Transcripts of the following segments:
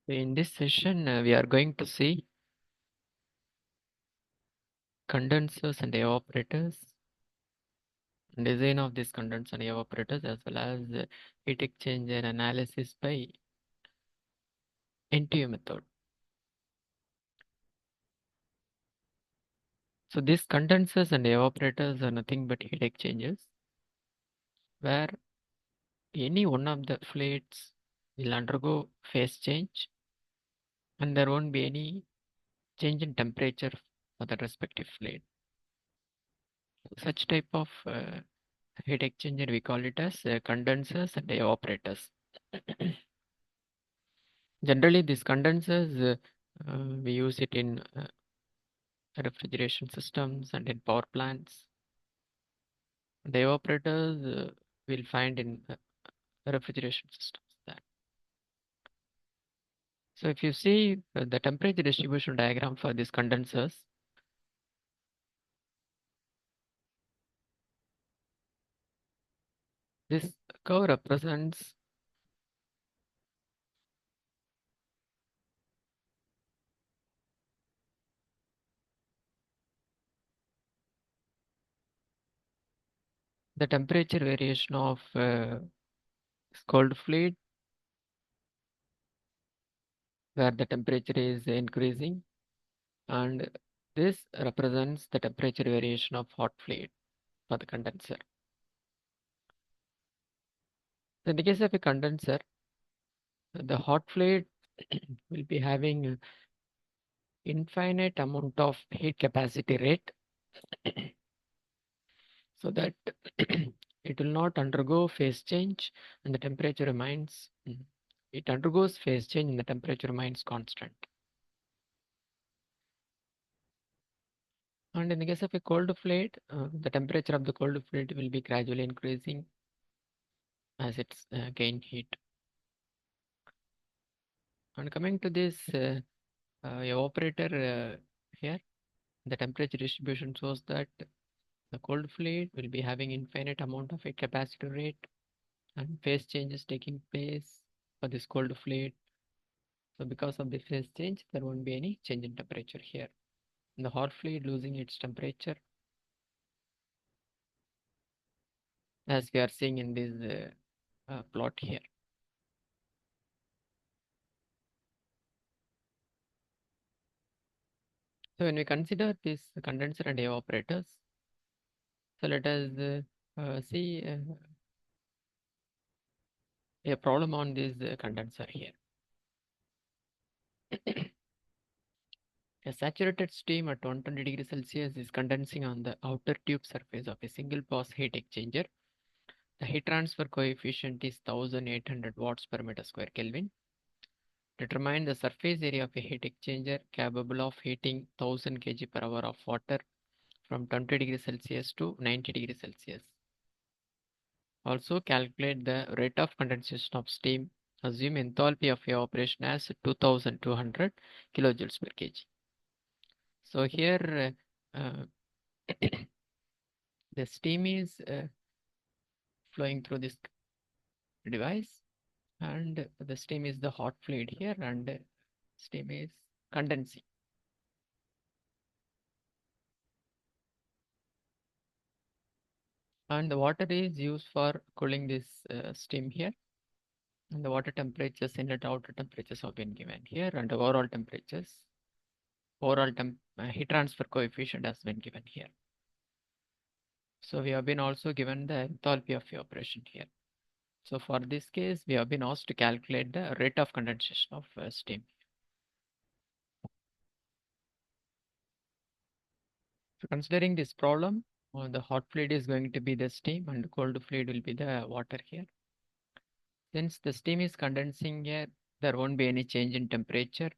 In this session, we are going to see condensers and evaporators, design of these condensers and evaporators, as well as heat exchanger analysis by NTU method. So these condensers and evaporators are nothing but heat exchangers, where any one of the fluids will undergo phase change, and there won't be any change in temperature for the respective fluid. Such type of heat exchanger we call it as condensers and evaporators. Generally, these condensers we use it in refrigeration systems and in power plants. The evaporators we'll find in refrigeration systems. There. So if you see the temperature distribution diagram for these condensers, this curve represents the temperature variation of cold fluid, where the temperature is increasing, and this represents the temperature variation of hot fluid for the condenser. So in the case of a condenser, the hot fluid will be having infinite amount of heat capacity rate so that it will not undergo phase change and the temperature remains it undergoes phase change and the temperature remains constant. And in the case of a cold fluid, the temperature of the cold fluid will be gradually increasing as it's gain heat. And coming to this evaporator here, the temperature distribution shows that the cold fluid will be having infinite amount of a capacitor rate and phase changes taking place for this cold fluid. So because of the phase change, there won't be any change in temperature here. And the hot fluid losing its temperature, as we are seeing in this plot here. So when we consider this condenser and evaporators, so let us see a problem on this condenser here. A saturated stream at 120 degrees Celsius is condensing on the outer tube surface of a single pass heat exchanger. The heat transfer coefficient is 1800 watts per meter square Kelvin. Determine the surface area of a heat exchanger capable of heating 1000 kg per hour of water from 20 degrees Celsius to 90 degrees Celsius. Also calculate the rate of condensation of steam. Assume enthalpy of evaporation as 2200 kilojoules per kg. So here the steam is flowing through this device, and the steam is the hot fluid here, and steam is condensing. And the water is used for cooling this steam here, and the water temperatures, inlet outer temperatures have been given here, and the overall temperatures, heat transfer coefficient has been given here. So we have been also given the enthalpy of evaporation here. So for this case, we have been asked to calculate the rate of condensation of steam. So considering this problem, the hot fluid is going to be the steam and cold fluid will be the water here. Since the steam is condensing here, there won't be any change in temperature.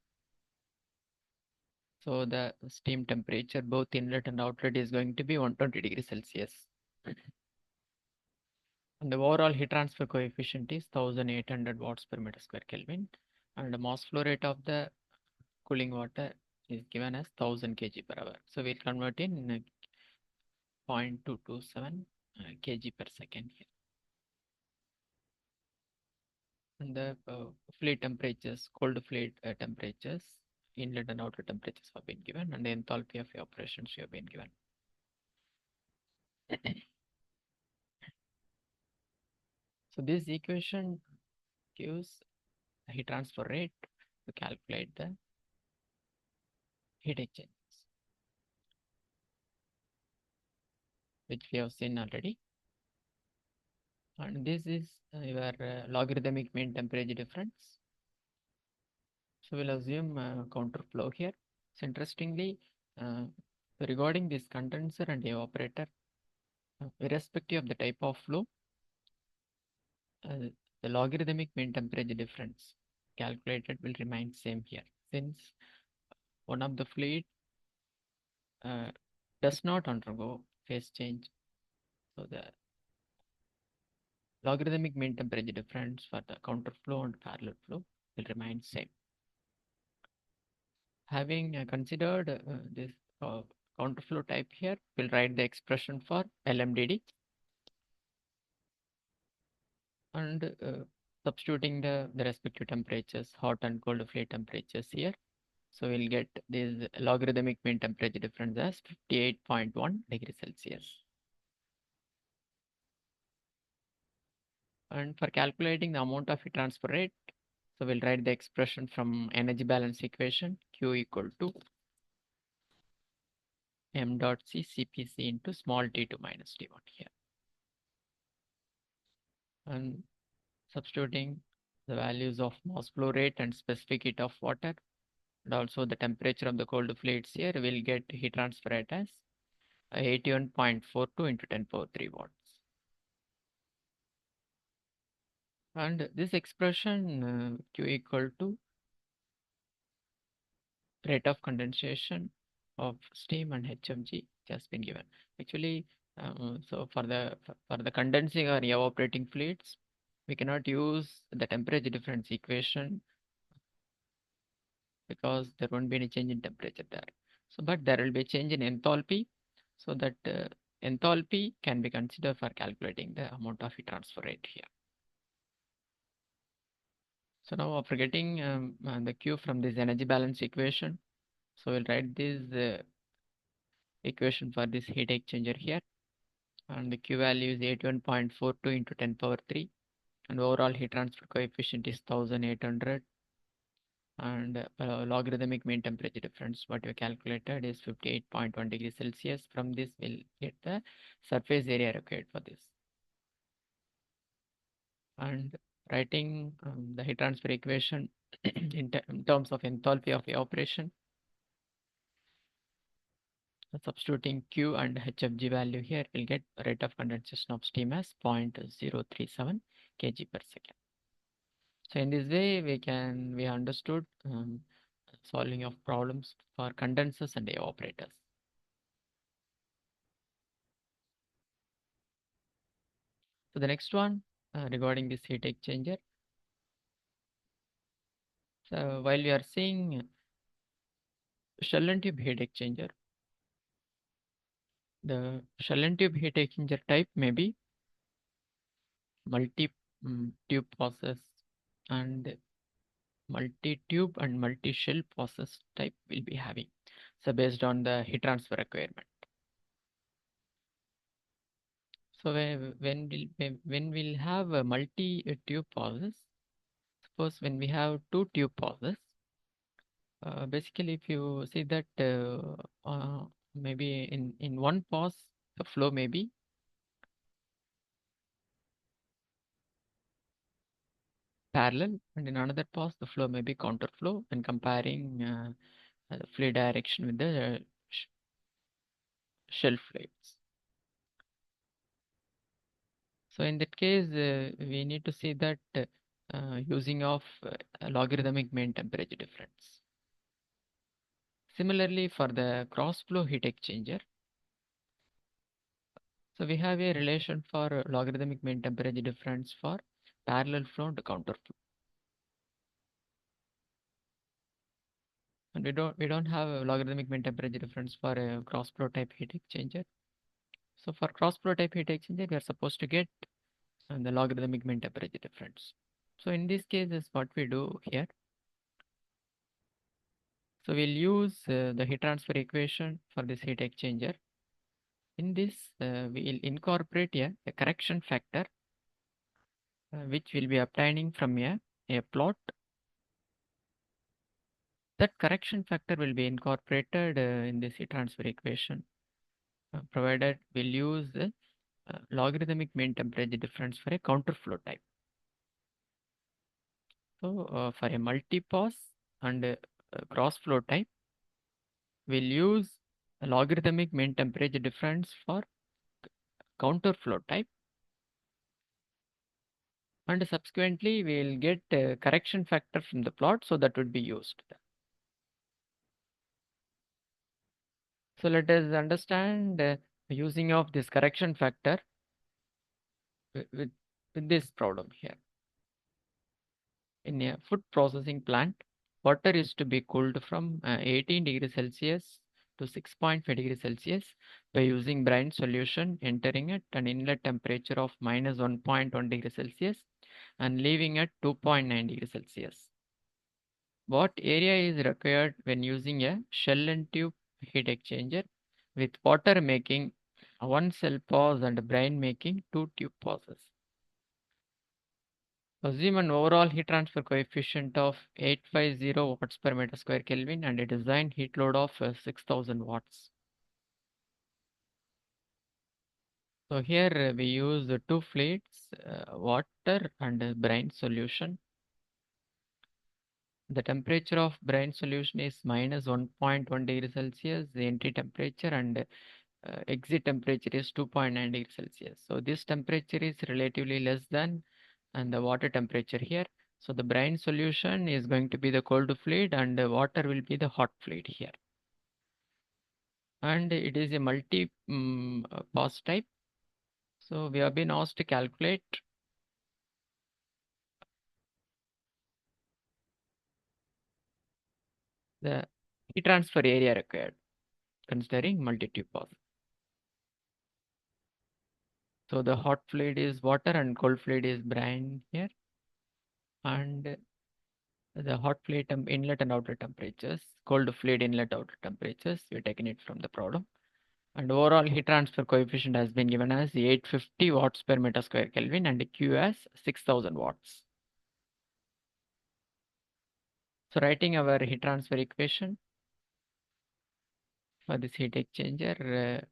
So the steam temperature, both inlet and outlet, is going to be 120 degrees Celsius. And the overall heat transfer coefficient is 1800 watts per meter square Kelvin. And the mass flow rate of the cooling water is given as 1000 kg per hour. So we'll convert in 0.227 kg per second here. and the fluid temperatures, cold fluid temperatures, inlet and outlet temperatures have been given, and the enthalpy of evaporation have been given. So this equation gives the heat transfer rate to calculate the heat exchanges, which we have seen already. And this is your logarithmic mean temperature difference. So we'll assume counter flow here. So interestingly, uh, regarding this condenser and evaporator, irrespective of the type of flow, the logarithmic mean temperature difference calculated will remain same here, since one of the fluid uh, does not undergo phase change. So the logarithmic mean temperature difference for the counter flow and parallel flow will remain same. Having considered this counter flow type here, we'll write the expression for LMDD and substituting the respective temperatures, hot and cold fluid temperatures here. So we'll get this logarithmic mean temperature difference as 58.1 degrees Celsius. And for calculating the amount of heat transfer rate, so we'll write the expression from energy balance equation, Q equal to m dot C CPC into small t2 minus t1 here. And substituting the values of mass flow rate and specific heat of water, and also the temperature of the cold fluids here, we'll get heat transfer rate as 81.42 into 10 power 3 watts. And this expression Q equal to rate of condensation of steam and HFG has been given. Actually, so for the condensing or evaporating fluids, we cannot use the temperature difference equation because there won't be any change in temperature there. So, but there will be a change in enthalpy, so that enthalpy can be considered for calculating the amount of heat transfer rate here. So now after getting the Q from this energy balance equation, so we'll write this equation for this heat exchanger here, and the Q value is 81.42 into 10 power 3, and overall heat transfer coefficient is 1800, and logarithmic mean temperature difference what we calculated is 58.1 degrees Celsius. From this we'll get the surface area required for this, and writing the heat transfer equation in terms of enthalpy of evaporation, substituting Q and HFG value here, we'll get rate of condensation of steam as 0.037 kg per second. So in this way, we understood solving of problems for condensers and evaporators. So the next one regarding this heat exchanger. So while we are seeing shell and tube heat exchanger, the shell and tube heat exchanger type may be multi tube process, and multi-tube and multi-shell process type will be having. So based on the heat transfer requirement. So when we'll have a multi-tube process, suppose when we have two tube process, basically if you see that maybe in one pass the flow may be parallel, and in another pass the flow may be counter flow when comparing the fluid direction with the shell fluids. So in that case, we need to see that using of logarithmic mean temperature difference. Similarly, for the cross flow heat exchanger, so we have a relation for logarithmic mean temperature difference for parallel flow and counter flow. And we don't have a logarithmic mean temperature difference for a cross flow type heat exchanger. So for cross flow type heat exchanger, we are supposed to get the logarithmic mean temperature difference. So in this case is what we do here. So we'll use the heat transfer equation for this heat exchanger. In this, we'll incorporate a correction factor which will be obtaining from a plot. That correction factor will be incorporated in this heat transfer equation, provided we'll use the logarithmic mean temperature difference for a counterflow type. So for a multi-pass and cross flow type, we'll use a logarithmic mean temperature difference for counterflow type, and subsequently we'll get a correction factor from the plot, so that would be used. So let us understand using of this correction factor with this problem here. In a food processing plant, water is to be cooled from 18 degrees Celsius to 6.5 degrees Celsius by using brine solution entering at an inlet temperature of minus 1.1 degrees Celsius and leaving at 2.9 degrees Celsius. What area is required when using a shell and tube heat exchanger with water making one cell pause and brine making two tube pauses? Assume an overall heat transfer coefficient of 850 watts per meter square Kelvin and a design heat load of 6000 watts. So here we use the two fluids, water and brine solution. The temperature of brine solution is minus 1.1 degrees Celsius, the entry temperature, and exit temperature is 2.9 degrees Celsius. So this temperature is relatively less than and the water temperature here. So the brine solution is going to be the cold fluid and the water will be the hot fluid here. And it is a multi pass type. So we have been asked to calculate the heat transfer area required considering multi-tube pass. So the hot fluid is water and cold fluid is brine here. And the hot fluid inlet and outlet temperatures, cold fluid inlet outlet temperatures, we're taking it from the problem. And overall heat transfer coefficient has been given as 850 watts per meter square Kelvin and Q as 6000 watts. So writing our heat transfer equation for this heat exchanger,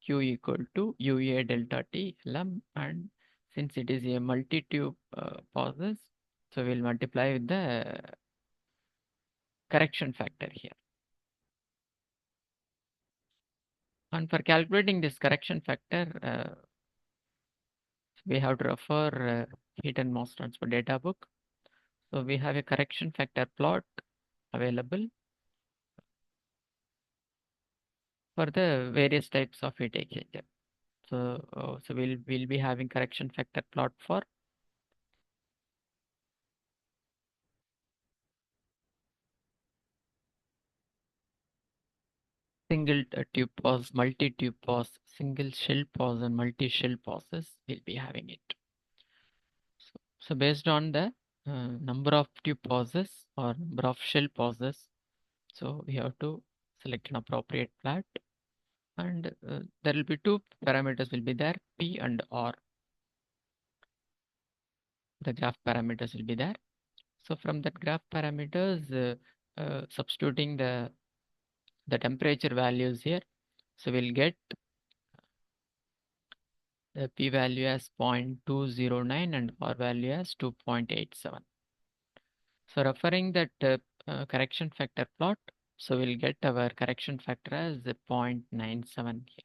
Q equal to UA delta T Lm, and since it is a multi-tube process, so we'll multiply with the correction factor here. And for calculating this correction factor, we have to refer heat and mass transfer data book. So we have a correction factor plot available for the various types of heat exchanger. So we'll be having correction factor plot for single tube pause, multi-tube pause, single shell pause, and multi-shell pauses. We'll be having it. So based on the number of tube pauses or number of shell pauses, so we have to select an appropriate plot, and there will be two parameters will be there, P and R. The graph parameters will be there. So from that graph parameters, substituting the temperature values here, so we'll get the P value as 0.209 and R value as 2.87. So referring that correction factor plot, so we'll get our correction factor as 0.97 here.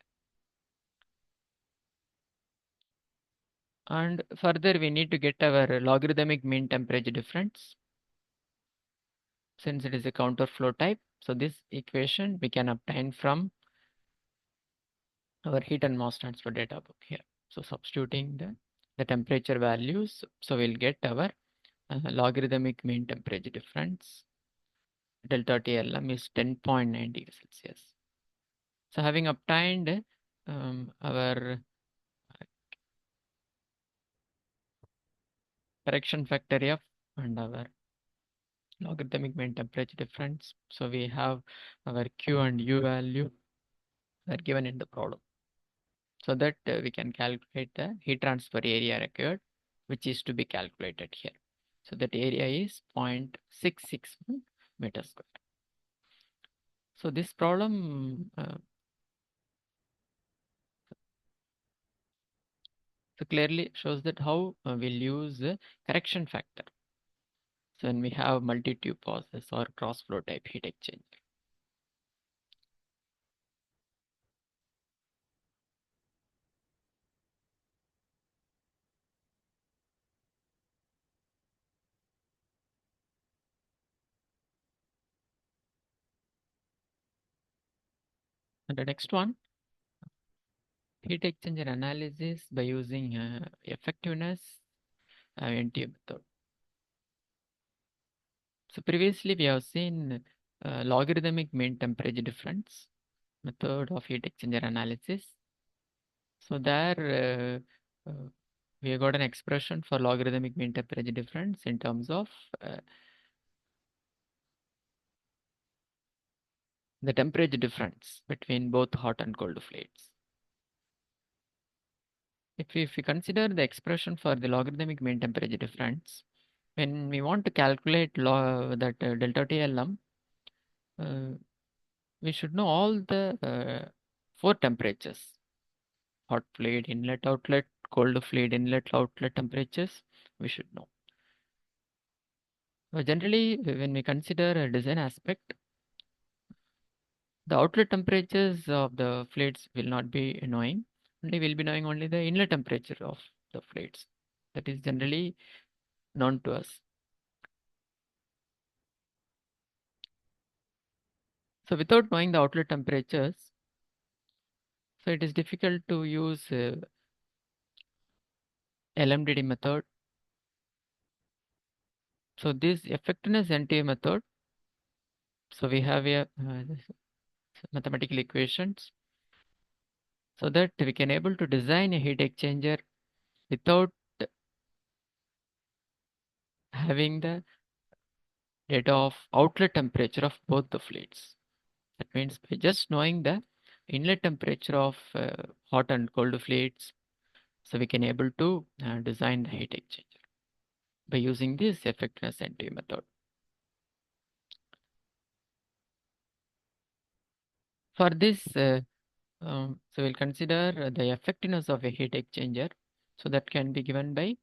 And further we need to get our logarithmic mean temperature difference. Since it is a counterflow type, so this equation we can obtain from our heat and mass transfer data book here. So substituting the temperature values, so we'll get our logarithmic mean temperature difference. Delta TLM is 10.9 degrees Celsius. So having obtained our correction factor F and our logarithmic mean temperature difference. So we have our Q and U value are given in the problem, so that we can calculate the heat transfer area required, which is to be calculated here. So that area is 0.661 meter square. So this problem so clearly shows that how we'll use the correction factor. So when we have multi-tube process or cross flow type heat exchange. And the next one, heat exchanger analysis by using effectiveness NTU method. So previously we have seen logarithmic mean temperature difference method of heat exchanger analysis. So there we have got an expression for logarithmic mean temperature difference in terms of the temperature difference between both hot and cold fluids. If we consider the expression for the logarithmic mean temperature difference, when we want to calculate that delta TLM, uh, we should know all the four temperatures: hot fluid inlet outlet, cold fluid inlet outlet temperatures. We should know. Generally, when we consider a design aspect, the outlet temperatures of the fluids will not be knowing. Only will be knowing only the inlet temperature of the fluids. That is generally known to us. So without knowing the outlet temperatures, so it is difficult to use LMDD method. So this effectiveness NTA method. So we have a mathematical equations so that we can able to design a heat exchanger without having the data of outlet temperature of both the fluids. That means by just knowing the inlet temperature of hot and cold fluids, so we can able to design the heat exchanger by using this effectiveness NTA method. For this, so we'll consider the effectiveness of a heat exchanger. So that can be given by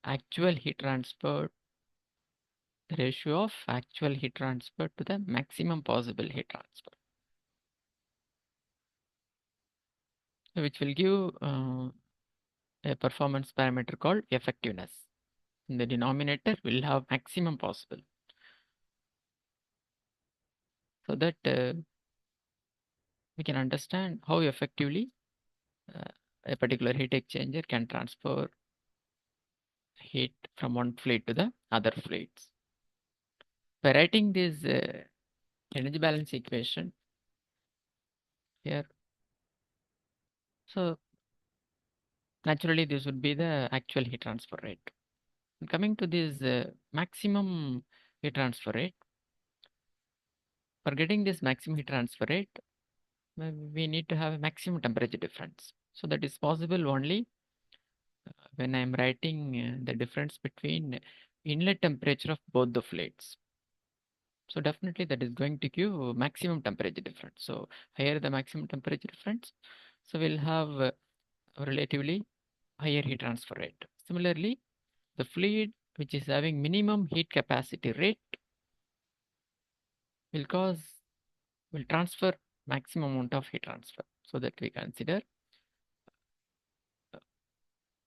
actual heat transfer, the ratio of actual heat transfer to the maximum possible heat transfer, which will give a performance parameter called effectiveness. In the denominator, we'll have maximum possible. So that we can understand how effectively a particular heat exchanger can transfer heat from one fluid to the other fluids. By writing this energy balance equation here, so naturally this would be the actual heat transfer rate. And coming to this maximum heat transfer rate, for getting this maximum heat transfer rate, we need to have a maximum temperature difference. So that is possible only when I am writing the difference between inlet temperature of both the fluids. So definitely that is going to give maximum temperature difference. So higher the maximum temperature difference, so we'll have relatively higher heat transfer rate. Similarly, the fluid which is having minimum heat capacity rate will transfer maximum amount of heat transfer. So that we consider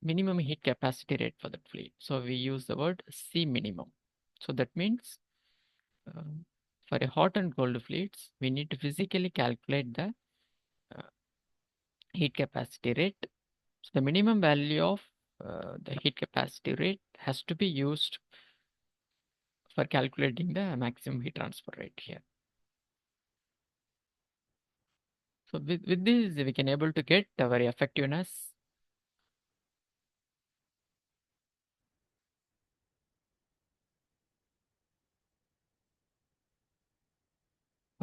minimum heat capacity rate for that fluid. So we use the word C minimum. So that means for a hot and cold fluids, we need to physically calculate the uh, heat capacity rate. So the minimum value of the heat capacity rate has to be used for calculating the maximum heat transfer rate here. So with this, we can able to get our effectiveness.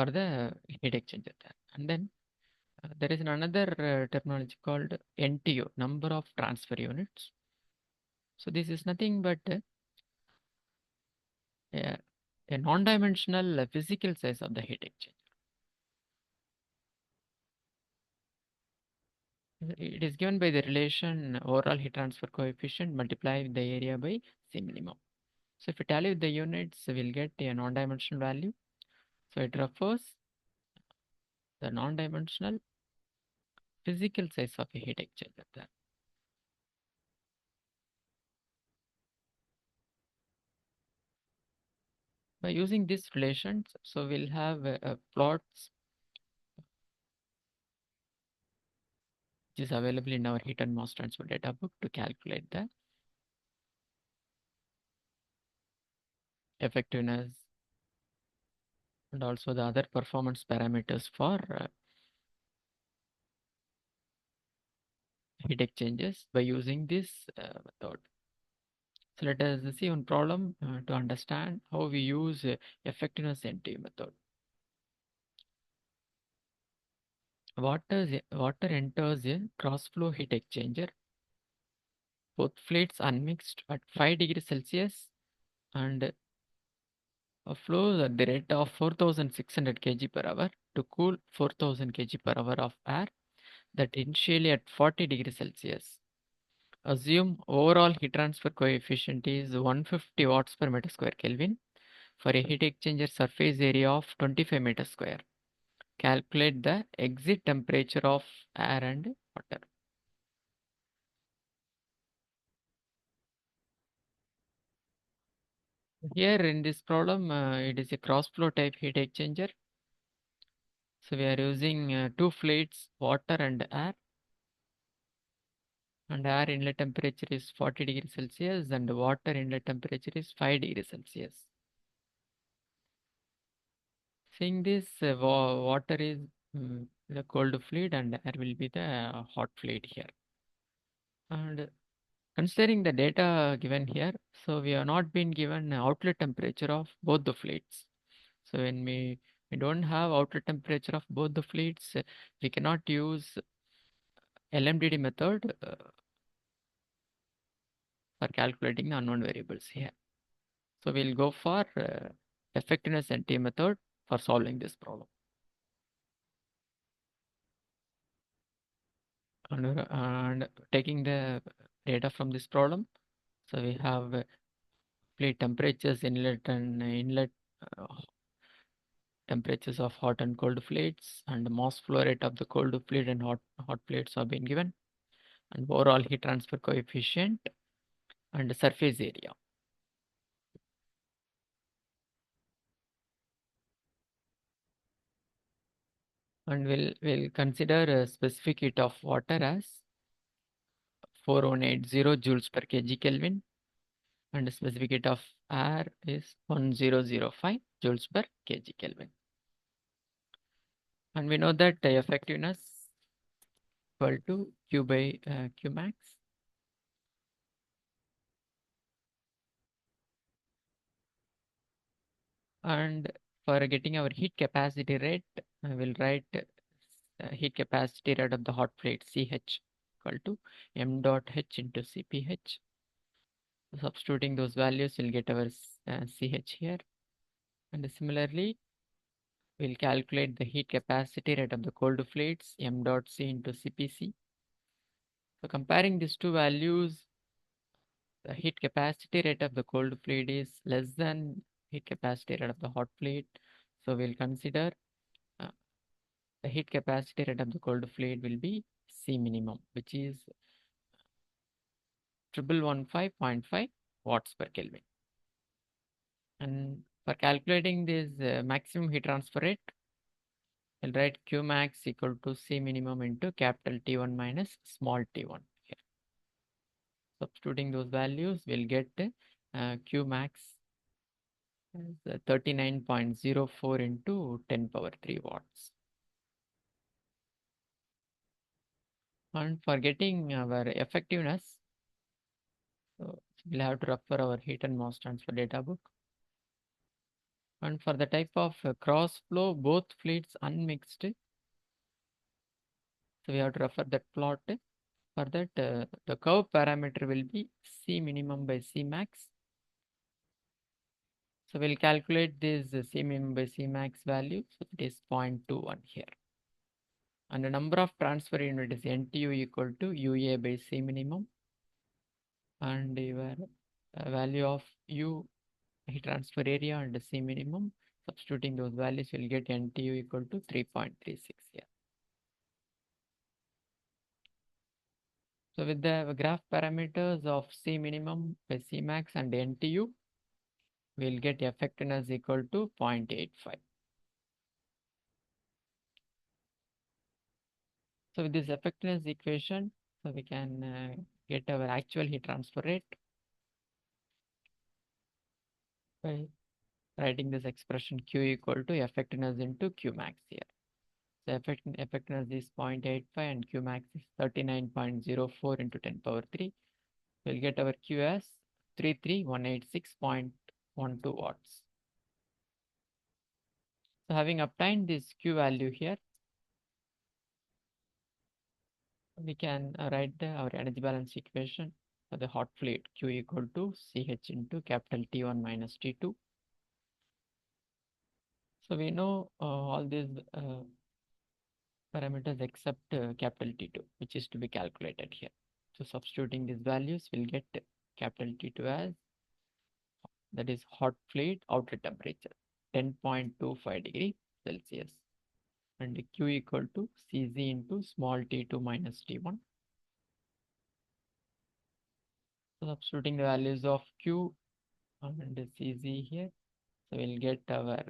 for the heat exchanger there. And then there is another terminology called NTU, number of transfer units. So this is nothing but a, a non-dimensional physical size of the heat exchanger. It is given by the relation overall heat transfer coefficient multiplied with the area by C minimum. So if we tally the units, we'll get a non-dimensional value. So it refers the non-dimensional physical size of a heat exchanger there. By using these relations, so we'll have plots which is available in our heat and mass transfer data book to calculate the effectiveness and also the other performance parameters for heat exchangers by using this method. So let us see one problem to understand how we use effectiveness NTU method. Water enters a cross flow heat exchanger. Both fluids unmixed at 5 degrees Celsius and flows at the rate of 4600 kg per hour to cool 4000 kg per hour of air that initially at 40 degrees Celsius. Assume overall heat transfer coefficient is 150 watts per meter square Kelvin for a heat exchanger surface area of 25 meter square. Calculate the exit temperature of air and water. Here in this problem, it is a cross flow type heat exchanger. So we are using two fluids, water and air. And air inlet temperature is 40 degrees Celsius and water inlet temperature is 5 degrees Celsius. Seeing this, water is the cold fluid and air will be the hot fluid here. And considering the data given here, so we have not been given outlet temperature of both the fluids. So when we don't have outlet temperature of both the fluids, we cannot use LMDD method for calculating the unknown variables here. So we'll go for effectiveness NT method for solving this problem. And taking the data from this problem, so we have fluid temperatures, inlet and inlet uh, temperatures of hot and cold fluids, and mass flow rate of the cold fluid and hot fluids have been given, and overall heat transfer coefficient and surface area. And we'll consider a specific heat of water as 4180 joules per kg Kelvin, and the specific heat of air is 1005 joules per kg Kelvin. And we know that the effectiveness equal to Q by Q max. And for getting our heat capacity rate, I will write heat capacity rate of the hot plate CH equal to m dot H into CPH. Substituting those values, we'll get our CH here. And similarly, we'll calculate the heat capacity rate of the cold fluids m dot C into CPC. So comparing these two values, the heat capacity rate of the cold fluid is less than heat capacity rate of the hot fluid. So we'll consider uh, the heat capacity rate of the cold fluid will be C minimum, which is 1115.5 watts per Kelvin. And for calculating this maximum heat transfer rate, we'll write Q max equal to C minimum into capital T1 minus small t1 here. Substituting those values, we'll get Q max as 39.04 into 10 power 3 watts. And for getting our effectiveness, so we'll have to refer our heat and mass transfer data book. And for the type of cross flow, both fluids unmixed. So we have to refer that plot. For that, the curve parameter will be C minimum by C max. So we'll calculate this C minimum by C max value. So it is 0.21 here. And the number of transfer unit is NTU equal to UA by C minimum. And your value of U heat transfer area and C minimum. Substituting those values, we'll get NTU equal to 3.36 here. So with the graph parameters of C minimum by C max and NTU, we'll get effectiveness equal to 0.85. So with this effectiveness equation, so we can get our actual heat transfer rate by writing this expression Q equal to effectiveness into Q max here. So effectiveness is 0.85 and Q max is 39.04 into 10 power 3. We'll get our Q as 33186.12 watts. So having obtained this Q value here, we can write our energy balance equation for the hot fluid Q equal to CH into capital T1 minus T2. So we know all these parameters except capital T2, which is to be calculated here. So substituting these values, we'll get capital T2 as, that is hot fluid outer temperature 10.25 degree Celsius, and Q equal to Cz into small t2 minus t1. So substituting the values of Q and Cz here, so we'll get our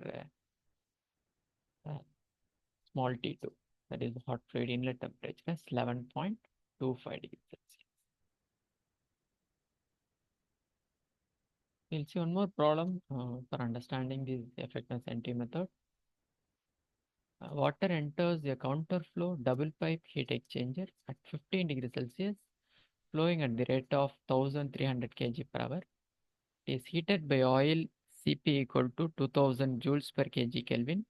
small t2, that is hot fluid inlet temperature as 11.25 degrees Celsius. We'll see one more problem for understanding this effectiveness NT method. Water enters a counterflow double pipe heat exchanger at 15 degrees Celsius, flowing at the rate of 1300 kg per hour. It is heated by oil Cp equal to 2000 joules per kg Kelvin,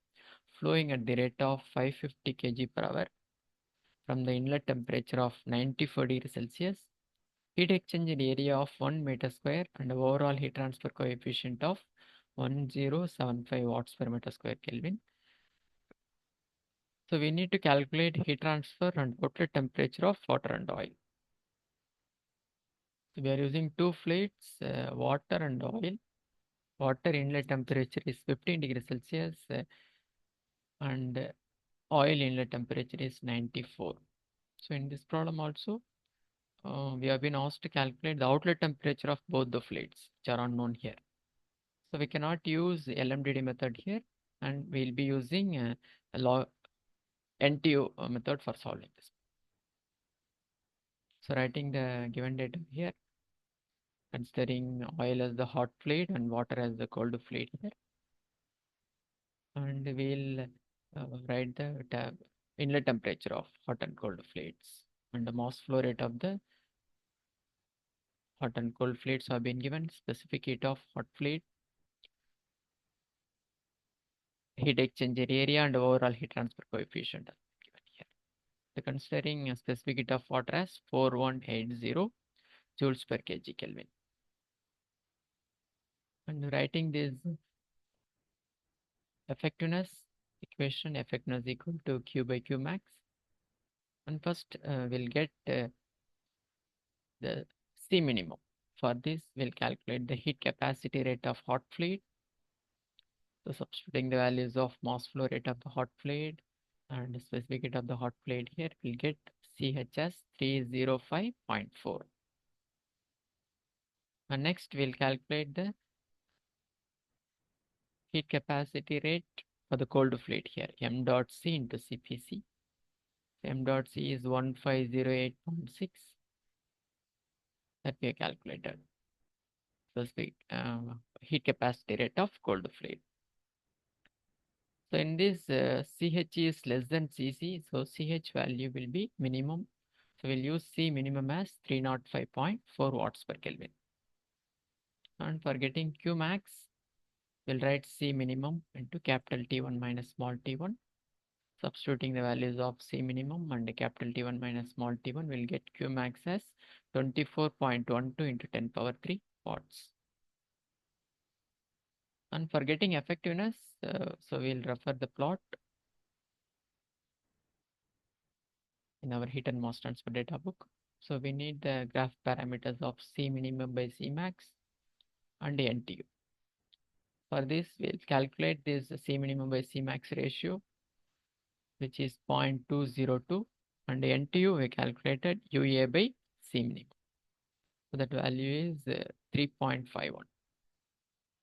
flowing at the rate of 550 kg per hour from the inlet temperature of 94 degrees Celsius, heat exchanger area of 1 meter square, and overall heat transfer coefficient of 1075 watts per meter square Kelvin. So we need to calculate heat transfer and outlet temperature of water and oil. So we are using two fluids, water and oil. Water inlet temperature is 15 degrees Celsius and oil inlet temperature is 94. So in this problem also, we have been asked to calculate the outlet temperature of both the fluids, which are unknown here. So we cannot use LMDD method here, and we'll be using a NTU method for solving this. So writing the given data here, considering oil as the hot fluid and water as the cold fluid here, and we'll write the inlet temperature of hot and cold fluids, and the mass flow rate of the hot and cold fluids have been given. Specific heat of hot fluid, heat exchanger area, and overall heat transfer coefficient are given here. So considering a specific heat of water as 4180 joules per kg Kelvin, and writing this effectiveness equation, effectiveness equal to Q by Q max. And first we'll get the C minimum. For this, we'll calculate the heat capacity rate of hot fluid. So substituting the values of mass flow rate of the hot fluid and the specific heat of the hot fluid here, we'll get CH as 305.4. And next, we'll calculate the heat capacity rate for the cold fluid here, m dot C into CPC. M dot C is 1508.6 that we have calculated. Specific heat capacity rate of cold fluid. So in this CH is less than CC, so CH value will be minimum. So we'll use C minimum as 305.4 watts per Kelvin. And for getting Q max, We'll write C minimum into capital T1 minus small t1. Substituting the values of C minimum and capital T1 minus small t1, we'll get Q max as 24.12 into 10 power 3 watts. And for getting effectiveness, so we'll refer the plot in our heat and mass transfer data book. So we need the graph parameters of C minimum by C max and NTU. For this, we'll calculate this C minimum by C max ratio, which is 0.202, and NTU we calculated UA by C minimum. So that value is 3.51.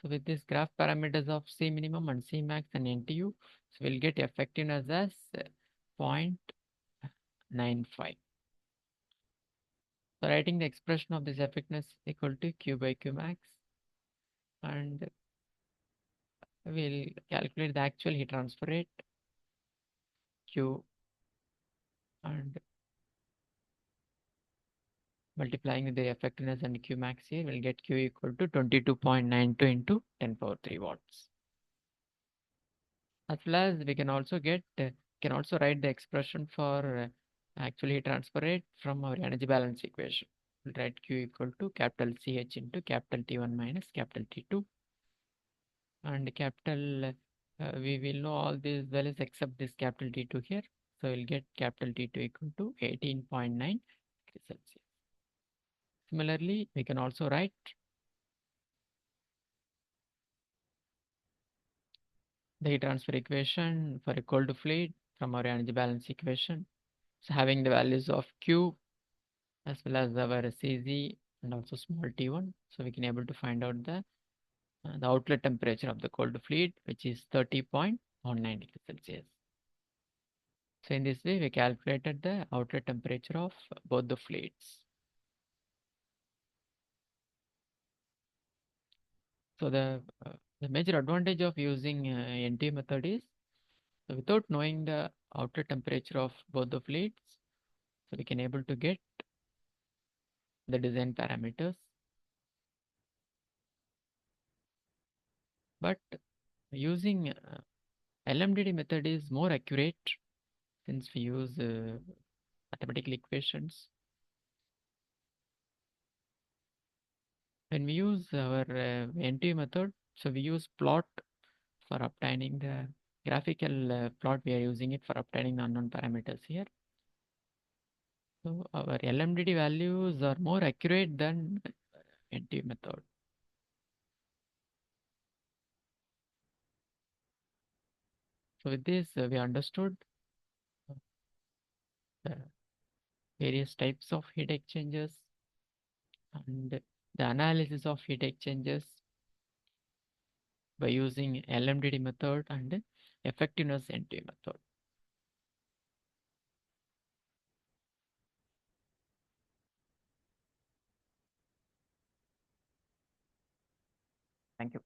So with this graph parameters of C minimum and C max and NTU, so we'll get effectiveness as 0.95. So writing the expression of this effectiveness equal to Q by Q max, and we'll calculate the actual heat transfer rate Q, and multiplying with the effectiveness and Q max here, we'll get Q equal to 22.92 into 10 power 3 watts. As well as we can also get, can also write the expression for actual heat transfer rate from our energy balance equation. We'll write Q equal to capital CH into capital T1 minus capital T2, and capital, we will know all these values except this capital T2 here. So we'll get capital T2 equal to 18.9 degrees Celsius. Similarly, we can also write the heat transfer equation for a cold fluid from our energy balance equation. So having the values of Q as well as our CZ and also small t1, so we can able to find out the outlet temperature of the cold fluid, which is 30.19 degrees Celsius. So in this way, we calculated the outlet temperature of both the fluids. So the major advantage of using NT method is, so without knowing the outlet temperature of both the fluids, so we can able to get the design parameters. But using LMDD method is more accurate since we use mathematical equations. When we use our NT method, so we use plot for obtaining the graphical plot. We are using it for obtaining the unknown parameters here. So our LMDD values are more accurate than NT method. So with this, we understood the various types of heat exchangers and the analysis of heat exchangers by using LMDD method and effectiveness NT method. Thank you.